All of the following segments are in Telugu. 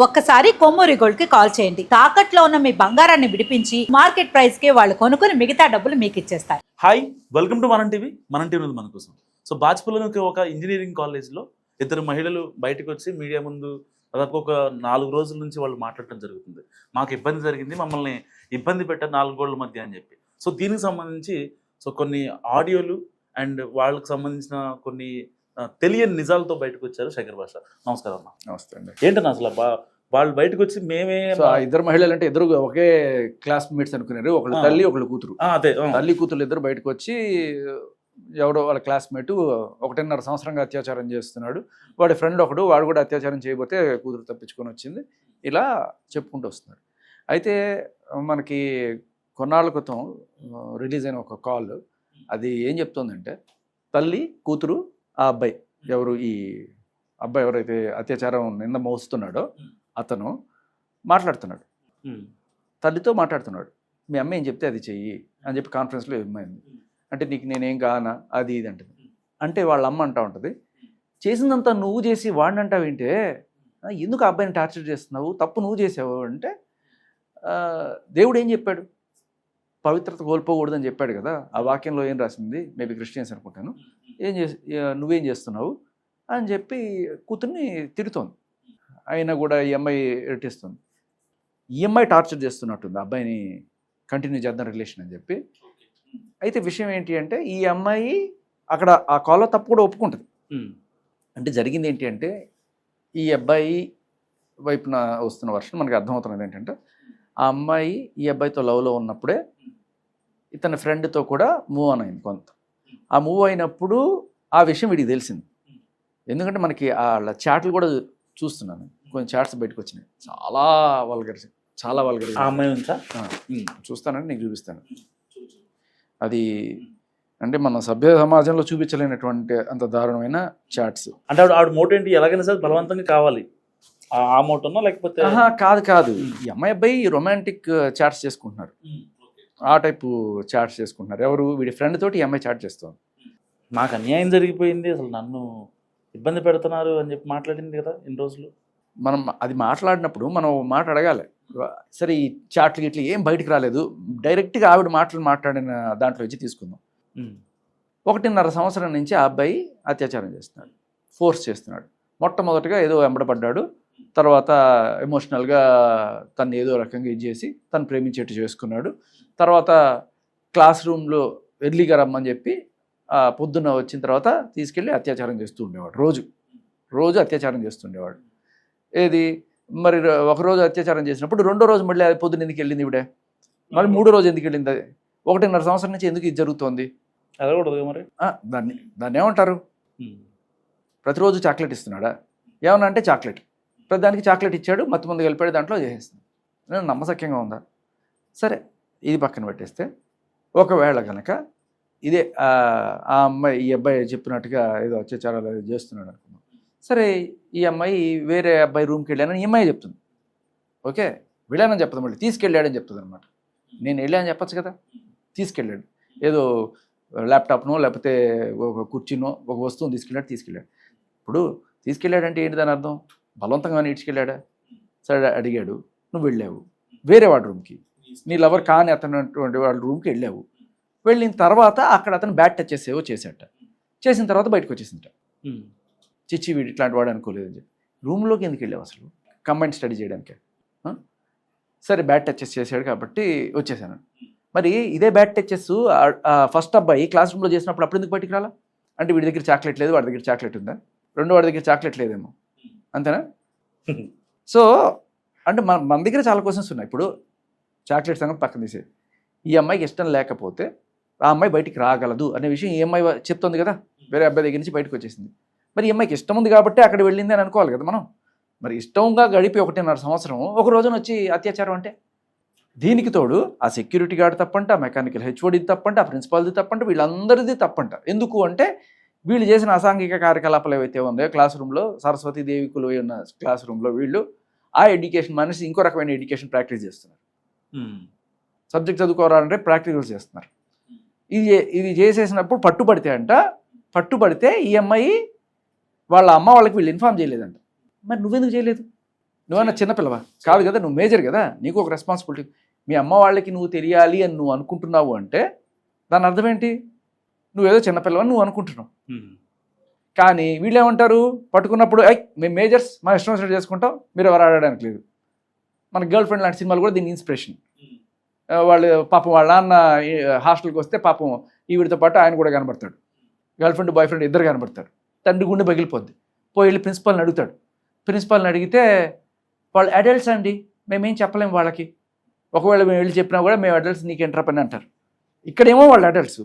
ఒక్కసారి కొమ్మూరి గోల్డ్ కి కాల్ చేయండి. తాకట్లో ఉన్న మీ బంగారాన్ని విడిపించి మార్కెట్ ప్రైస్ కి వాళ్ళు కొనుక్కుని మిగతా డబ్బులు మీకు ఇచ్చేస్తారు. హాయ్, వెల్కమ్ టు మనం టీవీ. మన టీవీ ఉంది మన కోసం. సో బాజ్పల్లిలోకి ఒక ఇంజనీరింగ్ కాలేజ్లో ఇద్దరు మహిళలు బయటకు వచ్చి మీడియా ముందు దాదాపు ఒక 4 రోజుల నుంచి వాళ్ళు మాట్లాడటం జరుగుతుంది. మాకు ఇబ్బంది జరిగింది, మమ్మల్ని ఇబ్బంది పెట్టారు 4 గోళ్ల మధ్య అని చెప్పి. సో దీనికి సంబంధించి కొన్ని ఆడియోలు అండ్ వాళ్ళకి సంబంధించిన కొన్ని తెలియని నిజాలతో బయటకు వచ్చారు శేఖర్ భాష. నమస్కారం అన్న. నమస్తే అండి. ఏంటన్నా అసలు వాళ్ళు బయటకు వచ్చి మేమే ఇద్దరు మహిళలు అంటే ఇద్దరు ఒకే క్లాస్మేట్స్ అనుకున్నారు. ఒకళ్ళు తల్లి ఒకళ్ళు కూతురు. అదే తల్లి కూతురు ఇద్దరు బయటకు వచ్చి ఎవడో వాళ్ళ క్లాస్మేట్ 1.5 సంవత్సరంగా అత్యాచారం చేస్తున్నాడు, వాడి ఫ్రెండ్ ఒకడు వాడు కూడా అత్యాచారం చేయబోతే కూతురు తప్పించుకొని వచ్చింది, ఇలా చెప్పుకుంటూ వస్తున్నారు. అయితే మనకి కొన్నాళ్ళ క్రితం రిలీజ్ అయిన ఒక కాల్ అది ఏం చెప్తుందంటే, తల్లి కూతురు ఆ అబ్బాయి ఎవరు ఈ అబ్బాయి ఎవరైతే అత్యాచారం నింద మోస్తున్నాడో అతను మాట్లాడుతున్నాడు, తల్లితో మాట్లాడుతున్నాడు. మీ అమ్మ ఏం చెప్తే అది చెయ్యి అని చెప్పి కాన్ఫరెన్స్లో ఏమైంది అంటే, నీకు నేనేం కానా అది ఇది అంటుంది. అంటే వాళ్ళ అమ్మ అంటూ ఉంటుంది, చేసిందంతా నువ్వు చేసి వాడిని అంటావు ఏంటే, ఎందుకు ఆ అబ్బాయిని టార్చర్ చేస్తున్నావు, తప్పు నువ్వు చేసావు అంటే, దేవుడు ఏం చెప్పాడు, పవిత్రత కోల్పోకూడదని చెప్పాడు కదా, ఆ వాక్యంలో ఏం రాసింది, మేబీ క్రిస్టియన్స్ అనుకుంటాను, నువ్వేం చేస్తున్నావు అని చెప్పి కూతుర్ని తిడుతోంది. అయినా కూడా ఈ అమ్మాయి ఎట్టిస్తుంది, ఈ అమ్మాయి టార్చర్ చేస్తున్నట్టుంది అబ్బాయిని కంటిన్యూ చేద్దాం రిలేషన్ అని చెప్పి. అయితే విషయం ఏంటి అంటే, ఈ అమ్మాయి అక్కడ ఆ కాల్లో తప్పు కూడా ఒప్పుకుంటుంది. అంటే జరిగింది ఏంటి అంటే, ఈ అబ్బాయి వైపున వస్తున్న వర్షన్ మనకి అర్థమవుతున్నది ఏంటంటే, ఆ అమ్మాయి ఈ అబ్బాయితో లవ్లో ఉన్నప్పుడే ఇతని ఫ్రెండ్తో కూడా మూవ్ ఆన్ అయింది కొంత. ఆ మూవ్ అయినప్పుడు ఆ విషయం వీడికి తెలిసింది. ఎందుకంటే మనకి వాళ్ళ చాట్లు కూడా చూస్తున్నాను, కొన్ని చాట్స్ బయటకు వచ్చినాయి, చాలా వల్గర్ అమ్మాయి ఉందా చూస్తానండి, నీకు చూపిస్తాను. అది అంటే మన సభ్య సమాజంలో చూపించలేనటువంటి అంత దారుణమైన చాట్స్. అంటే ఆవిడ మోటో ఏంటి, ఎలాగైనా సరే బలవంతంగా కావాలి ఆ మోటోనో లేకపోతే కాదు ఈ అమ్మాయి అబ్బాయి రొమాంటిక్ చాట్స్ చేసుకుంటున్నారు, ఆ టైపు చాట్స్ చేసుకుంటున్నారు. ఎవరు వీడి ఫ్రెండ్ తోటి ఈ అమ్మాయి చాట్ చేస్తుంది. నాకు అన్యాయం జరిగిపోయింది, అసలు నన్ను ఇబ్బంది పెడుతున్నారు అని చెప్పి మాట్లాడింది కదా ఇన్ని రోజులు. మనం అది మాట్లాడినప్పుడు మనం మాట అడగాలి, సరే ఈ చాట్లు గిట్లు ఏం బయటకు రాలేదు, డైరెక్ట్గా ఆవిడ మాట్లాడిన దాంట్లో వచ్చి తీసుకుందాం. 1.5 సంవత్సరం నుంచి ఆ అబ్బాయి అత్యాచారం చేస్తున్నాడు, ఫోర్స్ చేస్తున్నాడు. మొట్టమొదటిగా ఏదో వెంబడపడ్డాడు, తర్వాత ఎమోషనల్గా తను ఏదో రకంగా ఇది చేసి తను ప్రేమించేట్టు చేసుకున్నాడు. తర్వాత క్లాస్ రూమ్లో ఎర్లీగా రమ్మని చెప్పి పొద్దున్న వచ్చిన తర్వాత తీసుకెళ్ళి అత్యాచారం చేస్తూ ఉండేవాడు. రోజు అత్యాచారం చేస్తుండేవాడు. ఏది మరి ఒకరోజు అత్యాచారం చేసినప్పుడు రెండో రోజు మళ్ళీ పొద్దున్న ఎందుకు వెళ్ళింది ఇవిడే, మళ్ళీ మూడో రోజు ఎందుకు వెళ్ళింది, 1.5 సంవత్సరం నుంచి ఎందుకు ఇది జరుగుతోంది అడగకూడదు మరి. దాన్ని ఏమంటారు, ప్రతిరోజు చాక్లెట్ ఇస్తున్నాడా, ఏమన్నా అంటే చాక్లెట్, ప్రతిదానికి చాక్లెట్ ఇచ్చాడు, మత్తు మందు కలిపాడు, దాంట్లో చేసేస్తుంది. నేను నమ్మశక్యంగా ఉందా? సరే ఇది పక్కన పెట్టేస్తే, ఒకవేళ కనుక ఇదే ఆ అమ్మాయి ఈ అబ్బాయి చెప్పినట్టుగా ఏదో అత్యాచారాలు చేస్తున్నాడు అనుకున్నాం, సరే ఈ అమ్మాయి వేరే అబ్బాయి రూమ్కి వెళ్ళానని ఈ అమ్మాయి చెప్తుంది, ఓకే వెళ్ళానని చెప్తుంది, మళ్ళీ తీసుకెళ్ళాడని చెప్తుంది అనమాట. నేను వెళ్ళానని చెప్పచ్చు కదా, తీసుకెళ్ళాడు, ఏదో ల్యాప్టాప్నో లేకపోతే ఒక కుర్చీనో ఒక వస్తువుని తీసుకెళ్ళాడు. ఇప్పుడు తీసుకెళ్ళాడంటే ఏంటి దాని అర్థం, బలవంతంగా ఈడ్చుకెళ్ళాడా? సరే అడిగాడు, నువ్వు వెళ్ళావు వేరే వాడి రూమ్కి, నీ లవర్ కాని అతనటువంటి వాళ్ళ రూమ్కి వెళ్ళావు, వెళ్ళిన తర్వాత అక్కడ అతను బ్యాట్ టచ్ చేసేట, చేసిన తర్వాత బయటకు వచ్చేసింట, చిచ్చి వీడు ఇట్లాంటి వాడు అనుకోలేదని చెప్పి. రూమ్లోకి ఎందుకు వెళ్ళావు అసలు, కంబైన్ స్టడీ చేయడానికి? సరే బ్యాట్ టచెస్ చేశాడు కాబట్టి వచ్చేసాను. మరి ఇదే బ్యాట్ టచెస్ ఫస్ట్ అబ్బాయి క్లాస్ రూమ్లో చేసినప్పుడు అప్పుడు ఎందుకు బయటికి రాలా? అంటే వీడి దగ్గర చాక్లెట్ లేదు, వాడి దగ్గర చాక్లెట్ ఉందా? రెండో వాడి దగ్గర చాక్లెట్ లేదేమో, అంతేనా? సో అంటే మన దగ్గర చాలా క్వశ్చన్స్ ఉన్నాయి. ఇప్పుడు చాక్లెట్ సంగతి పక్కన తీసే, ఈ అమ్మాయికి ఇష్టం లేకపోతే ఆ అమ్మాయి బయటికి రాగలదు అనే విషయం ఈ అమ్మాయి చెప్తుంది కదా, వేరే అబ్బాయి దగ్గర నుంచి బయటకు వచ్చేసింది. మరి ఈ అమ్మాయికి ఇష్టం ఉంది కాబట్టి అక్కడ వెళ్ళింది అని అనుకోవాలి కదా మనం. మరి ఇష్టంగా గడిపి 1.5 సంవత్సరం ఒక రోజున వచ్చి అత్యాచారం అంటే, దీనికి తోడు ఆ సెక్యూరిటీ గార్డ్ తప్పంట, ఆ మెకానికల్ హెచ్ఓడిది తప్పంట, ఆ ప్రిన్సిపాల్ది తప్పంట, వీళ్ళందరిది తప్పంట. ఎందుకు అంటే వీళ్ళు చేసిన అసాంఘిక కార్యకలాపాలు ఏవైతే ఉన్నాయో క్లాస్ రూమ్లో, సరస్వతీదేవి కొలువై ఉన్న క్లాస్ రూమ్లో వీళ్ళు ఆ ఎడ్యుకేషన్ మనిషి ఇంకో రకమైన ఎడ్యుకేషన్ ప్రాక్టీస్ చేస్తున్నారు. సబ్జెక్ట్ చదువుకోవాలంటే ప్రాక్టికల్స్ చేస్తున్నారు. ఇది చేసేసినప్పుడు పట్టుబడితే ఈ అమ్మాయి వాళ్ళ అమ్మ వాళ్ళకి వీళ్ళు ఇన్ఫార్మ్ చేయలేదంట. మరి నువ్వెందుకు చేయలేదు? నువ్వన్నా చిన్నపిల్లవా కాదు కదా, నువ్వు మేజర్ కదా, నీకు ఒక రెస్పాన్సిబిలిటీ. మీ అమ్మ వాళ్ళకి నువ్వు తెలియాలి అని నువ్వు అనుకుంటున్నావు అంటే దాని అర్థం ఏంటి? నువ్వేదో చిన్నపిల్లవని నువ్వు అనుకుంటున్నావు. కానీ వీళ్ళు ఏమంటారు పట్టుకున్నప్పుడు, మేము మేజర్స్, మా ఇష్టం వచ్చినట్టు చేసుకుంటాం, మీరు ఎవరు ఆడడానికి లేదు. మన గర్ల్ ఫ్రెండ్ లాంటి సినిమాలు కూడా దీని ఇన్స్పిరేషన్. వాళ్ళు పాపం వాళ్ళ నాన్న హాస్టల్కి వస్తే పాపం ఈవిడితో పాటు ఆయన కూడా కనబడతాడు, గర్ల్ ఫ్రెండ్ బాయ్ ఫ్రెండ్ ఇద్దరు కనబడతారు. తండ్రి గుండె పగిలిపోద్ది. వెళ్ళి ప్రిన్సిపాల్ని అడుగుతాడు. ప్రిన్సిపాల్ని అడిగితే వాళ్ళు అడల్ట్స్ అండి, మేమేం చెప్పలేము వాళ్ళకి, ఒకవేళ మేము వెళ్ళి చెప్పినా కూడా మేము అడల్ట్స్ నీకేంట్రా పని అంటారు. ఇక్కడేమో వాళ్ళు అడల్ట్స్,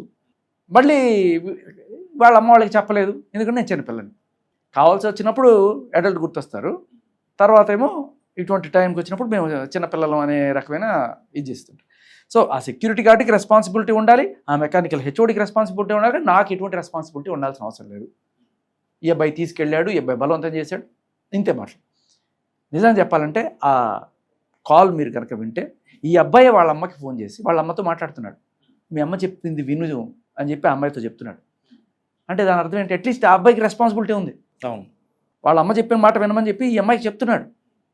మళ్ళీ వాళ్ళ అమ్మ వాళ్ళకి చెప్పలేదు ఎందుకంటే నేను చిన్నపిల్లని. కావాల్సి వచ్చినప్పుడు అడల్ట్ గుర్తొస్తారు, తర్వాత ఏమో ఇటువంటి టైంకి వచ్చినప్పుడు మేము చిన్నపిల్లలం అనే రకమైన ఇది చేస్తుంటాం. సో ఆ సెక్యూరిటీ గార్డ్కి రెస్పాన్సిబిలిటీ ఉండాలి, ఆ మెకానికల్ హెచ్ఓడికి రెస్పాన్సిబిలిటీ ఉండాలి. నాకు ఎటువంటి రెస్పాన్సిబిలిటీ ఉండాల్సిన అవసరం లేదు. ఈ అబ్బాయి తీసుకెళ్ళాడు, ఈ అబ్బాయి బలవంతం చేశాడు, ఇంతే మాటలు. నిజం చెప్పాలంటే ఆ కాల్ మీరు కనుక వింటే, ఈ అబ్బాయి వాళ్ళ అమ్మకి ఫోన్ చేసి వాళ్ళ అమ్మతో మాట్లాడుతున్నాడు. మీ అమ్మ చెప్పింది విను అని చెప్పి ఆ అమ్మాయితో చెప్తున్నాడు. అంటే దాని అర్థం ఏంటి? అట్లీస్ట్ ఆ అబ్బాయికి రెస్పాన్సిబిలిటీ ఉంది. అవును, వాళ్ళ అమ్మ చెప్పిన మాట వినమని చెప్పి ఈ అమ్మాయికి చెప్తున్నాడు.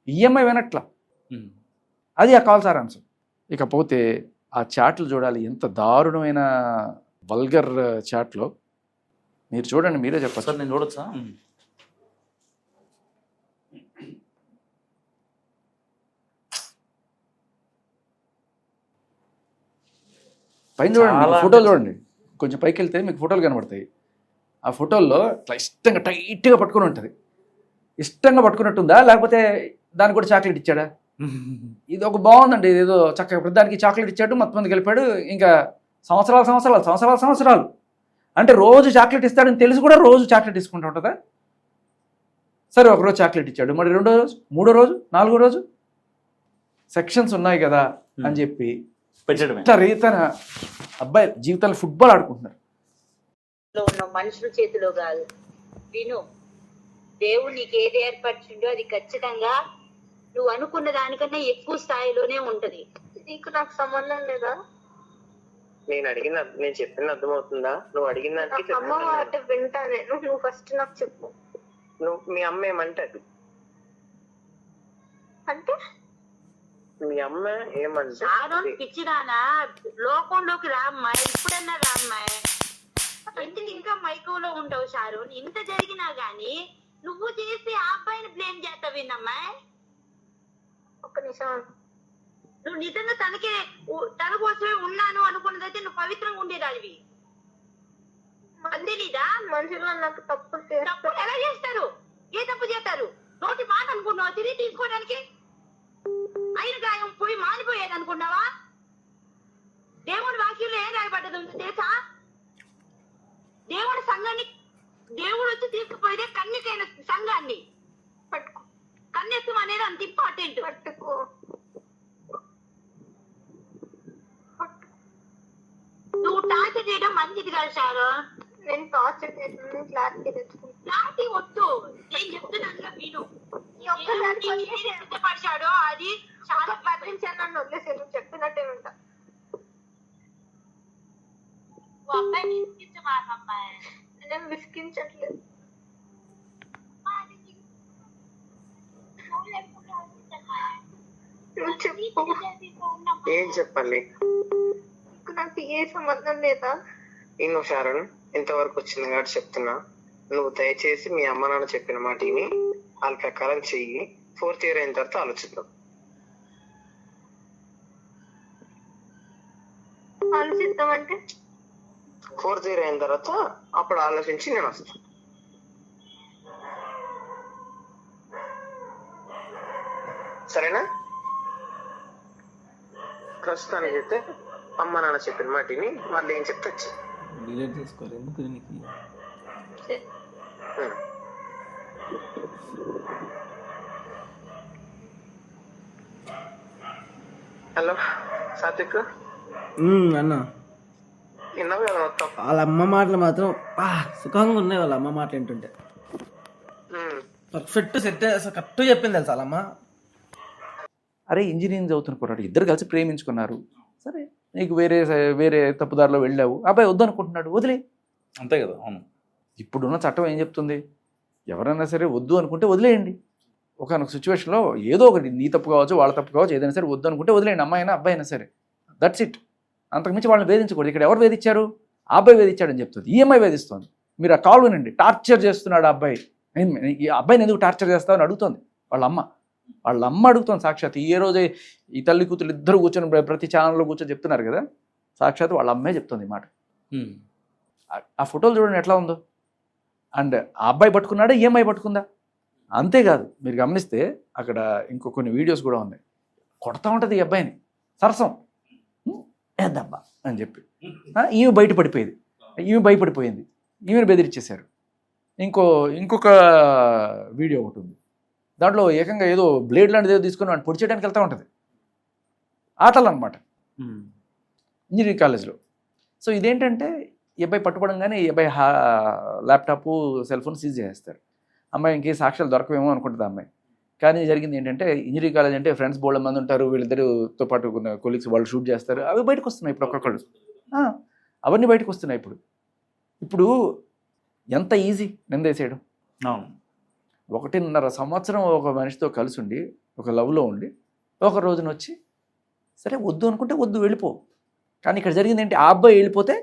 ఈ అమ్మాయి వినట్లా. అది ఆ కాల్ సారాంశం. ఇకపోతే ఆ చాట్లు చూడాలి, ఎంత దారుణమైన వల్గర్ చాట్లో. మీరు చూడండి, మీరే చెప్పచ్చు. సార్ నేను చూడొచ్చా? పైన చూడండి, ఫోటోలు చూడండి, కొంచెం పైకి వెళ్తే మీకు ఫోటోలు కనబడతాయి. ఆ ఫోటోల్లో ఇట్లా ఇష్టంగా టైట్గా పట్టుకుని ఉంటుంది. ఇష్టంగా పట్టుకున్నట్టుందా, లేకపోతే దానికి కూడా చాక్లెట్ ఇచ్చాడా? ఇది ఒక బాగుందండి, ఏదో చక్కగా ప్రతిదానికి చాక్లెట్ ఇచ్చాడు, మొత్తం మందికి వెళ్ళిపోయాడు. ఇంకా సంవత్సరాలు అంటే రోజు చాక్లెట్ ఇస్తాడని తెలిసి కూడా రోజు చాక్లెట్ తీసుకుంటూ ఉంటుందా? సరే, ఒకరోజు చాక్లెట్ ఇచ్చాడు, మరి రెండో రోజు, మూడో రోజు, నాలుగో రోజు సెక్షన్స్ ఉన్నాయి కదా అని చెప్పి ఇట్లా రీతన అబ్బాయి జీవితాలు ఫుట్బాల్ ఆడుకుంటున్నారు. ఉన్న మనుషుల చేతిలో కాదు. విను, దేవుడు నీకు ఏది ఏర్పరిచిండో అది ఖచ్చితంగా నువ్వు అనుకున్న దానికన్నా ఎక్కువ స్థాయిలోనే ఉంటది. నీకు నాకు సంబంధం లేదా? నేను చెప్పింది అర్థమవుతుందా? నువ్వు అడిగిన దానికి అమ్మ మాట వింటా నేను. నువ్వు ఫస్ట్ నాకు చెప్పు. నువ్వు మీ అమ్మ ఏమంటది? అంటే మీ అమ్మ ఏమంటే పిచ్చిదానా, లోకంలోకి రామ్మాయి, ఇప్పుడన్నా రామ్మాయి. ఎందుకు ఇంకా మైకంలో ఉండవు షారూన్? ఇంత జరిగినా గానీ నువ్వు చేసి ఆ అబ్బాయిని బ్లేమ్ చేస్తావు విన్నమ్మాయి. ఒక్క నిమిషం, నువ్వు నిజంగా తన కోసమే ఉన్నాను అనుకున్నదైతే నువ్వు పవిత్రంగా ఉండేదానివి. అంతేనిదా? మనుషులు నాకు తప్పు ఎలా చేస్తారు? ఏ తప్పు చేస్తారు? నోటి మాట అనుకున్నావా తిరిగి తీసుకోవడానికి? అయిన గాయం పోయి మానిపోయేది అనుకున్నావా? దేవుడి వాక్యంలో ఏం రాయబడ్డది ఉంది తెలుసా? దేవుడి సంఘాన్ని దేవుడు వచ్చి తీసుకుపోయేదే కన్యకైన సంఘాన్ని పట్టుకో. కన్యత్వం అనేది అంత ఇంపార్టెంట్. పట్టుకో. నువ్వు టార్చర్ చేయడం మంచిది కాదు సారు. నేను టార్చర్ చేసిన క్లారిటీ తెచ్చుకుంటా. క్లారిటీ వద్దు, నేను చెప్తున్నాను విను. పడిచాడో అది చాలా నన్ను వదిలేసి నువ్వు చెప్పినట్టే ఉంటా. అబ్బాయి విసిగించమాకమ్మాయి. నేను విసిగించట్లేదు. ఏం చెప్పాలి? నాకు ఏ సంబంధం లేదా? నేను షారన్ ఇంతవరకు వచ్చింది కాబట్టి చెప్తున్నా, నువ్వు దయచేసి మీ అమ్మ నాన్న చెప్పిన మాట విని వాళ్ళ ప్రకారం చెయ్యి. 4th year అయిన తర్వాత ఆలోచిద్దాం. ఆలోచిద్దాం అంటే 4th year అయిన తర్వాత అప్పుడు ఆలోచించి నేను వస్తాను. సరేనా? ప్రస్తుతానికి అయితే అమ్మ నాన్న చెప్పిన మాటిని వాళ్ళు ఏం చెప్తే వచ్చి డిలీట్ చేసుకోవాలి. ఎందుకు నీకు? హలో సాత్విక్ అన్న, విన్నావు కదా మొత్తం? వాళ్ళ అమ్మ మాటలు మాత్రం సుఖంగా ఉన్నాయి. వాళ్ళ అమ్మ మాటలు ఏంటంటే పర్ఫెక్ట్ సెట్ కరెక్ట్ చెప్పింది తెలుసా వాళ్ళమ్మ. అరే, ఇంజనీరింగ్ చదువుతున్న కుర్రాడు, ఇద్దరు కలిసి ప్రేమించుకున్నారు. సరే, నీకు వేరే తప్పుదారిలో వెళ్ళావు, అబ్బాయి వద్దు అనుకుంటున్నాడు, వదిలే. అంతే కదా. అవును, ఇప్పుడున్న చట్టం ఏం చెప్తుంది? ఎవరైనా సరే వద్దు అనుకుంటే వదిలేయండి. ఒకనొక సిచ్యువేషన్లో ఏదో ఒకటి నీ తప్పు కావచ్చు వాళ్ళ తప్పు కావచ్చు ఏదైనా సరే వద్దు అనుకుంటే వదిలేండి, అమ్మాయి అయినా అబ్బాయి అయినా సరే, దట్స్ ఇట్. అంతకుమించి వాళ్ళని వేధించకూడదు. ఇక్కడ ఎవరు వేధించారు? ఆ అబ్బాయి వేధించాడని చెప్తుంది, ఈ అమ్మాయి వేధిస్తుంది. మీరు ఆ కాల్ వినండి. టార్చర్ చేస్తున్నాడు ఆ అబ్బాయి. ఈ అబ్బాయిని ఎందుకు టార్చర్ చేస్తామని అడుగుతుంది వాళ్ళ అమ్మ అడుగుతుంది సాక్షాత్. ఏ రోజే ఈ తల్లి కూతురు ఇద్దరు కూర్చొని ప్రతి ఛానల్లో కూర్చొని చెప్తున్నారు కదా, సాక్షాత్ వాళ్ళ అమ్మే చెప్తుంది ఈ మాట. ఆ ఫోటోలు చూడండి ఎట్లా ఉందో. అండ్ ఆ అబ్బాయి పట్టుకున్నాడా, ఈ అమ్మాయి పట్టుకుందా? అంతేకాదు, మీరు గమనిస్తే అక్కడ ఇంకో కొన్ని వీడియోస్ కూడా ఉన్నాయి. కొడతా ఉంటుంది ఈ అబ్బాయిని సరసం, ఏద్దబ్బా అని చెప్పి. ఈమె బయటపడిపోయేది, ఈమె భయపడిపోయింది, ఈమెను బెదిరించేశారు. ఇంకొక వీడియో ఒకటి ఉంది, దాంట్లో ఏకంగా ఏదో బ్లేడ్ లాంటిది ఏదో తీసుకొని వాడిని పొడి చేయడానికి వెళ్తూ ఉంటుంది. ఆటలు అనమాట ఇంజనీరింగ్ కాలేజ్లో. సో ఇదేంటంటే ఈ అబ్బాయి పట్టుకోవడంగానే ఈ అబ్బాయి ల్యాప్టాప్ సెల్ ఫోన్ సీజ్ చేసేస్తారు. అమ్మాయి ఇంకే సాక్ష్యాలు దొరకవేమో అనుకుంటుంది అమ్మాయి. కానీ జరిగింది ఏంటంటే ఇంజనీరింగ్ కాలేజ్ అంటే ఫ్రెండ్స్ బోల్డ్ మంది ఉంటారు, వీళ్ళిద్దరితో పాటు కొలీగ్స్ వాళ్ళు షూట్ చేస్తారు, అవి బయటకు వస్తున్నాయి ఇప్పుడు ఒక్కొక్కళ్ళు. అవన్నీ బయటకు వస్తున్నాయి ఇప్పుడు ఎంత ఈజీ నిందేసేయడం. 1.5 సంవత్సరం ఒక మనిషితో కలిసి ఉండి ఒక లవ్లో ఉండి ఒక రోజున వచ్చి సరే వద్దు అనుకుంటే వద్దు వెళ్ళిపో. కానీ ఇక్కడ జరిగింది ఏంటి, ఆ అబ్బాయి వెళ్ళిపోతే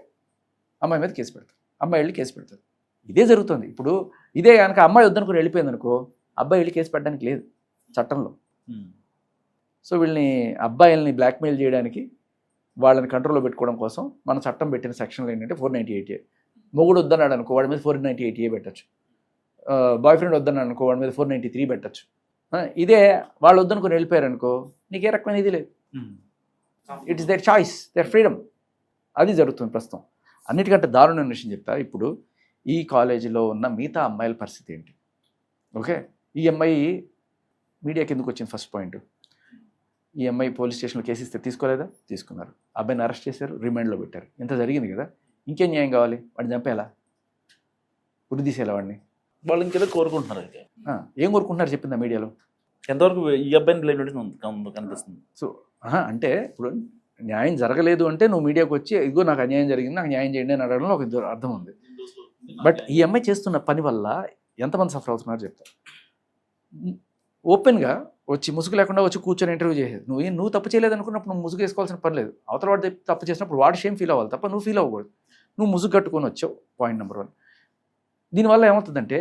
అమ్మాయి మీద కేసు పెడతారు, అమ్మాయి వెళ్ళి కేసు పెడతారు. ఇదే జరుగుతుంది ఇప్పుడు. ఇదే కనుక అమ్మాయి వద్దనుకుని వెళ్ళిపోయింది అనుకో, అబ్బాయి వెళ్ళి కేసు పెట్టడానికి లేదు చట్టంలో. సో వీళ్ళని అబ్బాయిల్ని బ్లాక్మెయిల్ చేయడానికి, వాళ్ళని కంట్రోల్లో పెట్టుకోవడం కోసం మన చట్టం పెట్టిన సెక్షన్లు ఏంటంటే 498A. మొగుడు వద్దన్నాడు అనుకో వాడి మీద 498A పెట్టచ్చు. బాయ్ ఫ్రెండ్ వద్దన్నాడు అనుకో వాడి మీద 493 పెట్టచ్చు. ఇదే వాళ్ళు వద్దనుకుని వెళ్ళిపోయారు అనుకో నీకే రకమైన ఇది లేదు. It is their choice, their freedom. అది జరుగుతుంది ప్రస్తుతం. అన్నిటికంటే దారుణమైన విషయం చెప్తా. ఇప్పుడు ఈ కాలేజీలో ఉన్న మిగతా అమ్మాయిల పరిస్థితి ఏంటి? ఓకే, ఈ అమ్మాయి మీడియాకి ఎందుకు వచ్చింది? ఫస్ట్ పాయింట్, ఈ అమ్మాయి పోలీస్ స్టేషన్లో కేసు ఇస్తే తీసుకోలేదా? తీసుకున్నారు. అబ్బాయిని అరెస్ట్ చేశారు, రిమాండ్లో పెట్టారు. ఇంత జరిగింది కదా, ఇంకేం న్యాయం కావాలి? వాడిని చంపేలా, ఉరి తీసేలా వాడిని. వాళ్ళు ఇంకేదో కోరుకుంటున్నారు. అయితే ఏం కోరుకుంటున్నారు చెప్పిందా మీడియాలో? ఎంతవరకు ఈ అబ్బాయిని బ్లేమ్ కనిపిస్తుంది. సో అంటే ఇప్పుడు న్యాయం జరగలేదు అంటే నువ్వు మీడియాకి వచ్చి ఇదిగో నాకు అన్యాయం జరిగింది, నాకు న్యాయం చేయండి అని అడగడంలో ఒక అర్థం ఉంది. బట్ ఈ అమ్మాయి చేస్తున్న పని వల్ల ఎంతమంది సఫర్ అవుతున్నారు చెప్తా. ఓపెన్గా వచ్చి ముసుగు లేకుండా వచ్చి కూర్చొని ఇంటర్వ్యూ చేసేది. నువ్వు తప్పు చేయలేదు అనుకున్నప్పుడు నువ్వు ముసుగు వేసుకోవాల్సిన పని లేదు. అవతల వాడు తప్పు చేసినప్పుడు వాడు షేమ్ ఫీల్ అవ్వాలి తప్ప నువ్వు ఫీల్ అవ్వకూడదు. నువ్వు ముసుగు కట్టుకొని వచ్చావు, పాయింట్ నెంబర్ 1. దీనివల్ల ఏమవుతుందంటే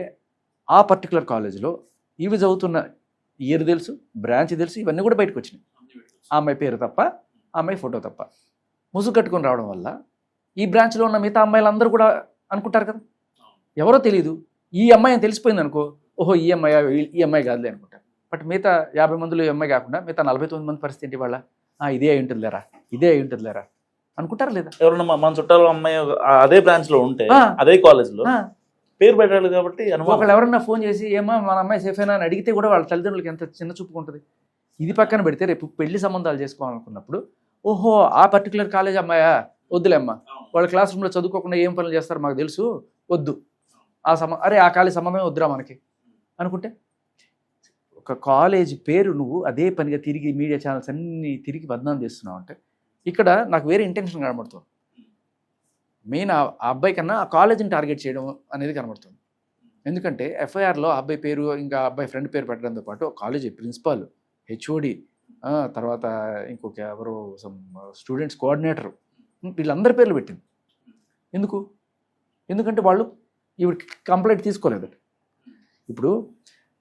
ఆ పర్టికులర్ కాలేజీలో ఇవి చదువుతున్న ఇయర్ తెలుసు, బ్రాంచ్ తెలుసు, ఇవన్నీ కూడా బయటకు వచ్చినాయి. ఆ అమ్మాయి పేరు తప్ప, ఆ అమ్మాయి ఫోటో తప్ప. ముసుగు కట్టుకొని రావడం వల్ల ఈ బ్రాంచ్లో ఉన్న మిగతా అమ్మాయిలందరూ కూడా అనుకుంటారు కదా, ఎవరో తెలియదు. ఈ అమ్మాయి అని తెలిసిపోయింది అనుకో, ఓహో ఈ అమ్మాయి కాదులే అనుకుంటారు. బట్ మిగతా 50 మందిలో ఈ అమ్మాయి కాకుండా మిగతా 49 మంది పరిస్థితి ఏంటి? వాళ్ళ ఇదే అయి ఉంటుంది లేరా అనుకుంటారా లేదా? ఎవరన్నా మన చుట్టాలు అమ్మాయి అదే బ్రాంచ్ లో ఉంటే అదే కాలేజ్ లో పేరు పెట్టాలి కాబట్టి ఒకళ్ళు ఎవరన్నా ఫోన్ చేసి ఏమో మన అమ్మాయి సేఫేనా అని అడిగితే కూడా వాళ్ళ తల్లిదండ్రులకి ఎంత చిన్న చూపుకుంటుంది. ఇది పక్కన పెడితే రేపు పెళ్లి సంబంధాలు చేసుకోవాలనుకున్నప్పుడు ఓహో ఆ పర్టికులర్ కాలేజ్ అమ్మాయా, వద్దులే అమ్మ, వాళ్ళ క్లాస్ రూమ్లో చదువుకోకుండా ఏం పనులు చేస్తారు మాకు తెలుసు, వద్దు. ఆ కాలేజ్ సంబంధమే వద్దురా మనకి అనుకుంటే, ఒక కాలేజ్ పేరు నువ్వు అదే పనిగా తిరిగి మీడియా ఛానల్స్ అన్నీ తిరిగి బదనాం చేస్తున్నావు అంటే ఇక్కడ నాకు వేరే ఇంటెన్షన్ కనబడుతుంది. మెయిన్ ఆ అబ్బాయి కన్నా ఆ కాలేజీని టార్గెట్ చేయడం అనేది కనబడుతుంది. ఎందుకంటే ఎఫ్ఐఆర్లో ఆ అబ్బాయి పేరు ఇంకా ఆ అబ్బాయి ఫ్రెండ్ పేరు పెట్టడంతో పాటు కాలేజీ ప్రిన్సిపాల్, హెచ్ఓడి, తర్వాత ఇంకొక ఎవరో స్టూడెంట్స్ కోఆర్డినేటర్, వీళ్ళందరి పేర్లు పెట్టింది. ఎందుకంటే వాళ్ళు ఇవి కంప్లైంట్ తీసుకోలేదు. ఇప్పుడు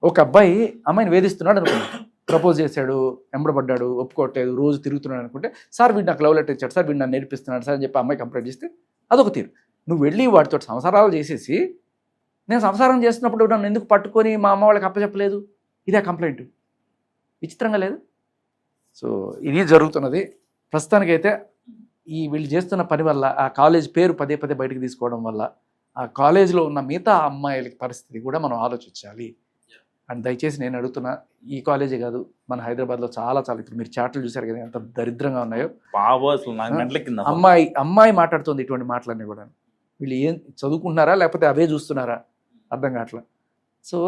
ఒక అబ్బాయి అమ్మాయిని వేధిస్తున్నాడు అనుకున్నాడు, ప్రపోజ్ చేశాడు, ఎంబడబడ్డాడు, ఒప్పుకోవట్లేదు, రోజు తిరుగుతున్నాడు అనుకుంటే సార్ వీడు నాకు లవ్ లెటర్ ఇచ్చాడు సార్, వీడు నన్ను నేర్పిస్తున్నాడు సార్ అని చెప్పి అమ్మాయి కంప్లైంట్ చేస్తే అదొక తీరు. నువ్వు వెళ్ళి వాటితో సంసారాలు చేసేసి నేను సంసారం చేస్తున్నప్పుడు నన్ను ఎందుకు పట్టుకొని మా అమ్మ వాళ్ళకి అప్పచెప్పలేదు, ఇదే కంప్లైంట్. విచిత్రంగా లేదు? సో ఇది జరుగుతున్నది ప్రస్తుతానికైతే. వీళ్ళు చేస్తున్న పని వల్ల ఆ కాలేజ్ పేరు పదే బయటకు తీసుకోవడం వల్ల ఆ కాలేజీలో ఉన్న మిగతా అమ్మాయిలకి పరిస్థితి కూడా మనం ఆలోచించాలి. అండ్ దయచేసి నేను అడుగుతున్నా, ఈ కాలేజే కాదు మన హైదరాబాద్లో చాలా ఇప్పుడు మీరు చాట్లు చూశారు కదా ఎంత దరిద్రంగా ఉన్నాయో. అమ్మాయి మాట్లాడుతుంది ఇటువంటి మాటలన్నీ కూడా. వీళ్ళు ఏం చదువుకుంటున్నారా లేకపోతే అవే చూస్తున్నారా అర్థం కావట్లా. సో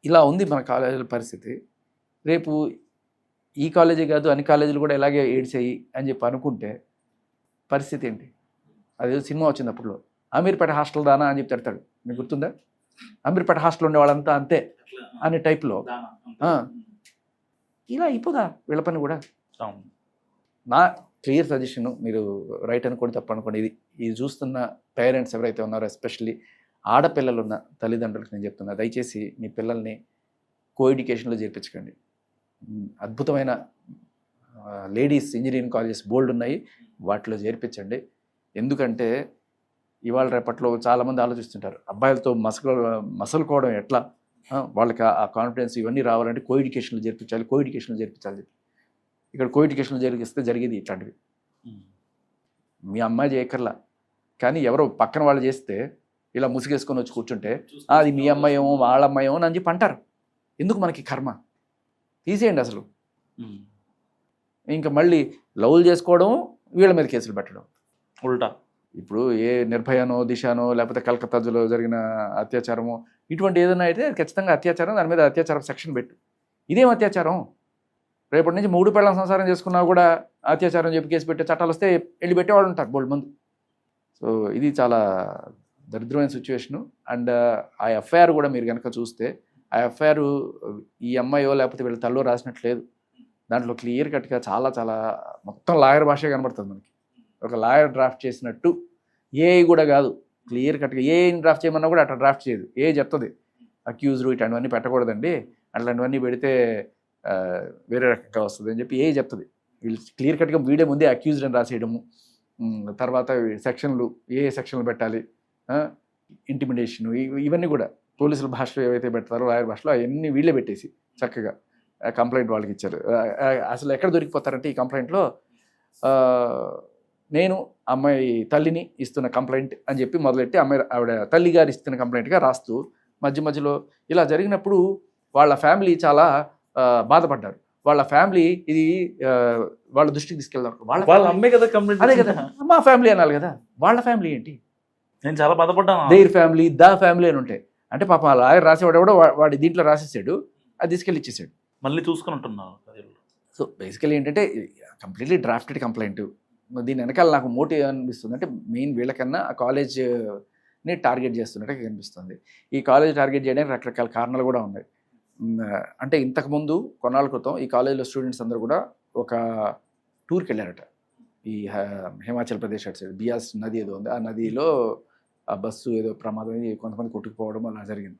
ఇలా ఉంది మన కాలేజీల పరిస్థితి. రేపు ఈ కాలేజీ కాదు అన్ని కాలేజీలు కూడా ఇలాగే ఏడ్చేయి అని చెప్పి అనుకుంటే పరిస్థితి ఏంటి? అదేదో సినిమా వచ్చింది అప్పుడులో, అమీర్పేట హాస్టల్ దానా అని చెప్పి తిడతాడు, మీకు గుర్తుందా? అమీర్పేట హాస్టల్ ఉండే వాళ్ళంతా అంతే అనే టైప్లో ఇలా అయిపోదా వీళ్ళ పని కూడా. అవును. నా క్లియర్ సజెషన్, మీరు రైట్ అనుకోండి తప్పు అనుకోండి, ఇది చూస్తున్న పేరెంట్స్ ఎవరైతే ఉన్నారో, ఎస్పెషల్లీ ఆడపిల్లలు ఉన్న తల్లిదండ్రులకు నేను చెప్తున్నా, దయచేసి మీ పిల్లల్ని కో ఎడ్యుకేషన్లో చేర్పించకండి. అద్భుతమైన లేడీస్ ఇంజనీరింగ్ కాలేజెస్ బోల్డ్ ఉన్నాయి, వాటిలో చేర్పించండి. ఎందుకంటే ఇవాళ రేపట్లో చాలామంది ఆలోచిస్తుంటారు అబ్బాయిలతో మసలుకోవడం ఎట్లా, వాళ్ళకి ఆ కాన్ఫిడెన్స్ ఇవన్నీ రావాలంటే కో ఎడ్యుకేషన్లో చేర్పించాలి. ఇక్కడ కో ఎడ్యుకేషన్లో జరిగిస్తే జరిగేది ఇట్లాంటివి. మీ అమ్మాయి చేయక్కర్లా, కానీ ఎవరో పక్కన వాళ్ళు చేస్తే ఇలా ముసుగేసుకొని వచ్చి కూర్చుంటే అది మీ అమ్మాయేమో వాళ్ళ అమ్మాయేమో అని చెప్పి అంటారు. ఎందుకు మనకి కర్మ, తీసేయండి అసలు. ఇంకా మళ్ళీ లవ్లు చేసుకోవడం, వీళ్ళ మీద కేసులు పెట్టడం ఉల్టా. ఇప్పుడు ఏ నిర్భయనో, దిశానో, లేకపోతే కలకత్తాలో జరిగిన అత్యాచారమో ఇటువంటి ఏదైనా అయితే ఖచ్చితంగా అత్యాచారం, దాని మీద అత్యాచారం సెక్షన్ పెట్టు. ఇదేం అత్యాచారం? రేపటి నుంచి 3 పెళ్ళాం సంసారం చేసుకున్నా కూడా అత్యాచారం చెప్పి కేసు పెట్టే చట్టాలు వస్తే వెళ్ళి పెట్టేవాళ్ళు ఉంటారు బోల్డ్ మంది. సో ఇది చాలా దరిద్రమైన సిచ్యువేషను. అండ్ ఆ ఎఫ్ఐఆర్ కూడా మీరు కనుక చూస్తే, ఆ ఎఫ్ఐఆర్ ఈ అమ్మాయో లేకపోతే వీళ్ళ తల్లో రాసినట్లేదు. దాంట్లో క్లియర్ కట్గా చాలా చాలా మొత్తం లాయర్ భాషే కనబడుతుంది మనకి. ఒక లాయర్ డ్రాఫ్ట్ చేసినట్టు, ఏఐ కూడా కాదు, క్లియర్ కట్గా ఏఐని డ్రాఫ్ట్ చేయమన్నా కూడా అట్లా డ్రాఫ్ట్ చేయదు. ఏ చెప్తుంది అక్యూజ్డ్ ఇట్లాంటివన్నీ పెట్టకూడదండి, అట్లాంటివన్నీ పెడితే వేరే రకంగా వస్తుంది అని చెప్పి ఏ చెప్తుంది. వీళ్ళు క్లియర్ కట్గా వీడియో ముందే అక్యూజ్డ్ అని రాసేయడము, తర్వాత సెక్షన్లు ఏ సెక్షన్లు పెట్టాలి, ఇంటిమిడేషను, ఇవన్నీ కూడా పోలీసుల భాషలో ఏవైతే పెడతారో లాయర్ భాషలో అవన్నీ వీళ్ళే పెట్టేసి చక్కగా కంప్లైంట్ వాళ్ళకి ఇచ్చారు. అసలు ఎక్కడ దొరికిపోతారంటే ఈ కంప్లైంట్లో నేను అమ్మాయి తల్లిని ఇస్తున్న కంప్లైంట్ అని చెప్పి మొదలెట్టి ఆవిడ తల్లి గారు ఇస్తున్న కంప్లైంట్గా రాస్తూ మధ్యలో ఇలా జరిగినప్పుడు వాళ్ళ ఫ్యామిలీ చాలా బాధపడ్డారు. వాళ్ళ ఫ్యామిలీ ఇది వాళ్ళ దృష్టికి తీసుకెళ్దాం. వాళ్ళ అమ్మే కదా కంప్లైంట్. అదే కదా, మా ఫ్యామిలీ అనాలి కదా, వాళ్ళ ఫ్యామిలీ ఏంటి? నేను చాలా బాధపడ్డాను. దేర్ ఫ్యామిలీ, ద ఫ్యామిలీ అని ఉంటాయి. అంటే పాపం ఆ లాయర్ రాసేవాడు కూడా వాడి దీంట్లో రాసేసాడు, అది తీసుకెళ్ళి ఇచ్చేసాడు. మళ్ళీ చూసుకుని ఉంటున్నాను. సో బేసికలీ ఏంటంటే కంప్లీట్లీ డ్రాఫ్టెడ్ కంప్లైంట్. దీని వెనకాల నాకు మోటివ్ అనిపిస్తుంది అంటే మెయిన్ వీళ్ళకన్నా ఆ కాలేజ్ని టార్గెట్ చేస్తున్నట్టు కనిపిస్తుంది. ఈ కాలేజ్ టార్గెట్ చేయడానికి రకరకాల కారణాలు కూడా ఉన్నాయి. అంటే ఇంతకుముందు కొన్నాళ్ళ క్రితం ఈ కాలేజీలో స్టూడెంట్స్ అందరూ కూడా ఒక టూర్కి వెళ్ళారట. ఈ హిమాచల్ ప్రదేశ్ అటు సైడ్ బియాస్ నది ఏదో ఉంది, ఆ నదిలో ఆ బస్సు ఏదో ప్రమాదం కొంతమంది కొట్టుకుపోవడం అలా జరిగింది.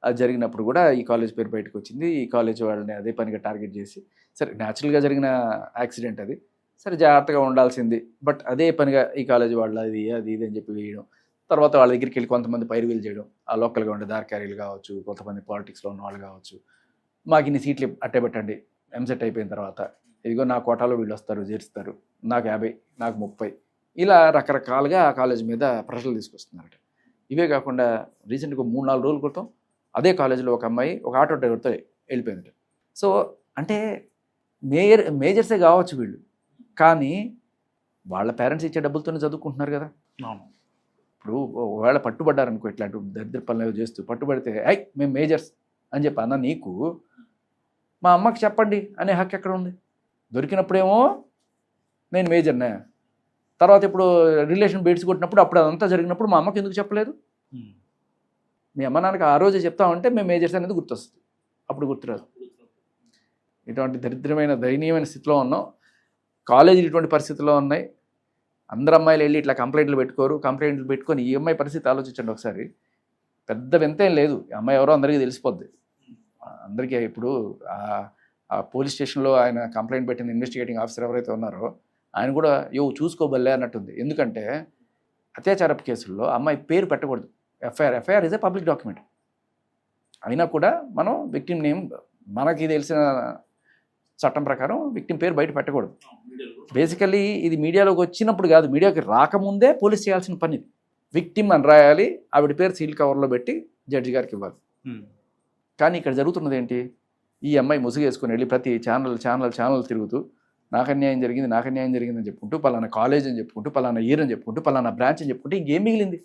అది జరిగినప్పుడు కూడా ఈ కాలేజ్ పేరు బయటకు వచ్చింది. ఈ కాలేజ్ వాళ్ళని అదే పనిగా టార్గెట్ చేసి, సరే న్యాచురల్గా జరిగిన యాక్సిడెంట్ అది, సరే జాగ్రత్తగా ఉండాల్సింది, బట్ అదే పనిగా ఈ కాలేజ్ వాళ్ళు అది ఇది అని చెప్పి వేయడం. తర్వాత వాళ్ళ దగ్గరికి వెళ్ళి కొంతమంది పైరువీలు చేయడం, ఆ లోకల్గా ఉండే దారికారీలు కావచ్చు, కొంతమంది పాలిటిక్స్లో ఉన్న వాళ్ళు కావచ్చు, మాకు ఇన్ని సీట్లు అట్టే పెట్టండి, ఎంసెట్ అయిపోయిన తర్వాత ఇదిగో నా కోటాలో వీళ్ళు వస్తారు చేరుస్తారు, నాకు 50, నాకు 30, ఇలా రకరకాలుగా ఆ కాలేజ్ మీద ప్రెషర్లు తీసుకొస్తున్నారట. ఇవే కాకుండా రీసెంట్గా 3-4 రోజుల క్రితం అదే కాలేజీలో ఒక అమ్మాయి ఒక ఆటో డ్రైవర్తో వెళ్ళిపోయిందట. సో అంటే మేజర్సే కావచ్చు వీళ్ళు, కానీ వాళ్ళ పేరెంట్స్ ఇచ్చే డబ్బులతోనే చదువుకుంటున్నారు కదా. ఇప్పుడు ఒకవేళ పట్టుబడ్డారనుకో ఇట్లాంటి దరిద్ర పనులు చేస్తూ పట్టుబడితే మేము మేజర్స్ అని చెప్పి అన్న నీకు మా అమ్మకి చెప్పండి అనే హక్కు ఎక్కడ ఉంది? దొరికినప్పుడేమో నేను మేజర్నే, తర్వాత ఇప్పుడు రిలేషన్ బేట్స్ కొట్టినప్పుడు అప్పుడు అదంతా జరిగినప్పుడు మా అమ్మకి ఎందుకు చెప్పలేదు? మీ అమ్మ నాన్నకి ఆ రోజే చెప్తామంటే మేము మేజర్స్ అనేది గుర్తొస్తుంది, అప్పుడు గుర్తురాదు. ఇటువంటి దయనీయమైన స్థితిలో ఉన్నాం. కాలేజీలు ఇటువంటి పరిస్థితుల్లో ఉన్నాయి. అందరు అమ్మాయిలు వెళ్ళి ఇట్లా కంప్లైంట్లు పెట్టుకొని ఈ అమ్మాయి పరిస్థితి ఆలోచించండి ఒకసారి. పెద్ద వింతేం లేదు, ఈ అమ్మాయి ఎవరో అందరికీ తెలిసిపోద్ది. అందరికీ ఇప్పుడు ఆ పోలీస్ స్టేషన్లో ఆయన కంప్లైంట్ పెట్టిన ఇన్వెస్టిగేటింగ్ ఆఫీసర్ ఎవరైతే ఉన్నారో ఆయన కూడా చూసుకోబల్లే అన్నట్టుంది. ఎందుకంటే అత్యాచారపు కేసుల్లో అమ్మాయి పేరు పెట్టకూడదు. FIR is a public document. అయినా కూడా మనం విక్టిమ్ నేమ్ మనకి తెలిసిన చట్టం ప్రకారం విక్టిమ్ పేరు బయట పెట్టకూడదు. బేసికలీ ఇది మీడియాలోకి వచ్చినప్పుడు కాదు, మీడియాకి రాకముందే పోలీస్ చేయాల్సిన పని. విక్టిమ్ అని రాయాలి, ఆవిడ పేరు సీల్ కవర్లో పెట్టి జడ్జి గారికి ఇవ్వాలి. కానీ ఇక్కడ జరుగుతున్నది ఏంటి? ఈ అమ్మాయి ముసుగేసుకుని వెళ్ళి ప్రతి ఛానల్ తిరుగుతూ నాకు అన్యాయం జరిగిందని చెప్పుకుంటూ, పలానా కాలేజ్ అని చెప్పుకుంటూ, పలానా ఇయర్ అని చెప్పుకుంటూ, పలానా బ్రాంచ్ అని చెప్పుకుంటూ ఇంకేం మిగిలింది?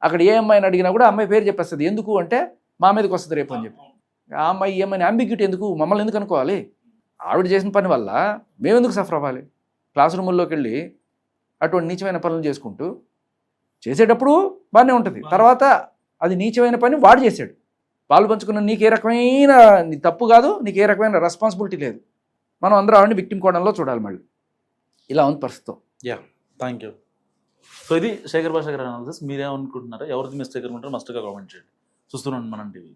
అక్కడ ఏ అమ్మాయిని అడిగినా కూడా అమ్మాయి పేరు చెప్పేస్తుంది. ఎందుకు అంటే మా మీదకి వస్తుంది రేపు అని చెప్పి. ఆ అమ్మాయి ఏమైనా అంబిగ్యూటీ ఎందుకు? మమ్మల్ని ఎందుకు అనుకోవాలి? ఆవిడ చేసిన పని వల్ల మేమెందుకు సఫర్ అవ్వాలి? క్లాస్ రూముల్లోకి వెళ్ళి అటువంటి నీచమైన పనులు చేసుకుంటూ చేసేటప్పుడు బాగానే ఉంటుంది, తర్వాత అది నీచమైన పని వాడు చేశాడు. పాలు పంచుకున్న నీకు ఏ రకమైన నీ తప్పు కాదు, నీకు ఏ రకమైన రెస్పాన్సిబిలిటీ లేదు. మనం అందరం ఆవిడని విక్టిమ్ కోణంలో చూడాలి. మళ్ళీ ఇలా ఉంది పరిస్థితి. Thank you. సో ఇది శేఖర్ భాష గారి అనాలిసిస్. మీరేమనుకుంటున్నారా? ఎవరిది మిస్టేక్ అనుకుంటారో మస్ట్గా కామెంట్ చేయండి. చూస్తున్నాను మనం టీవీ.